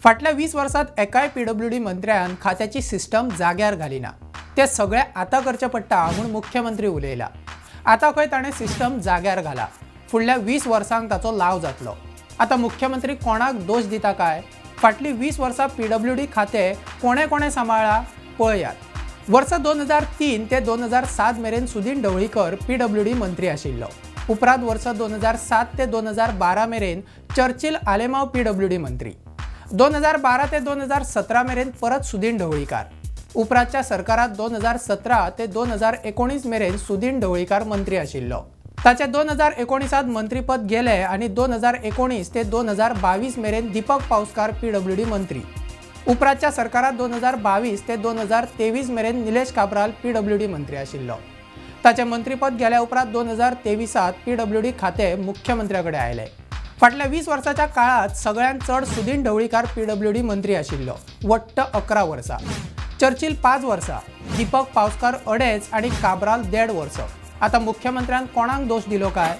फाटल्या 20 वर्षात एकाय पीडब्ल्यूडी मंत्र्यान खात्याची सिस्टम जाग्यार घालिना। ते सगळे आता करचे पडटा म्हणून मुख्यमंत्री उलयला। आता खंय ताणे सिस्टम जाग्यार घाला, फुडल्या 20 वर्सांक ताचो लाव जातलो। आता मुख्यमंत्री कोणाक दोष दिता काय? फाटली 20 वर्सां पीडब्ल्यूडी खाते कोणे कोणे सांबाळ्ळा पळयात। वर्ष 2003 ते 2007 मेरेन सुदीन ढवळीकर पीडब्ल्यूडी मंत्री आशिल्लो। उपरांत वर्ष 2007 ते 2012 मेरेन चर्चिल आलेमांव पीडब्ल्यूडी मंत्री। 2012 ते 2017 मेरेन परत सुदीन ढवळीकर। उपरांतच्या सरकारात 2017 ते 2019 मेरेन सुदीन ढवळीकर मंत्री आशिल्लो। ताचे 2019 मंत्रीपद गेले आणि 2019 ते 2022 मेरेन दीपक पावसकार पीडब्ल्यूडी मंत्री। उपरांतच्या सरकारात 2022 ते 2023 मेरेन निलेश काब्राल पीडब्ल्यूडी मंत्री आशिल्लो। ताचे मंत्रीपद गेल्या उपरांत 2023 पीडब्ल्यूडी खाते मुख्यमंत्र्याकडे आयले। फाटल्या 20 वर्साच्या काळात सगळ्यांत चड सुदीन ढवळीकर पीडब्ल्यूडी मंत्री आशिल्लो, वट्ट 11 वर्सां। चर्चिल 5 वर्सां, दीपक पावसकार 2.5 आणि काब्राल 1.5 वर्स। आता मुख्यमंत्र्यान कोणाक दोष दिलो काय?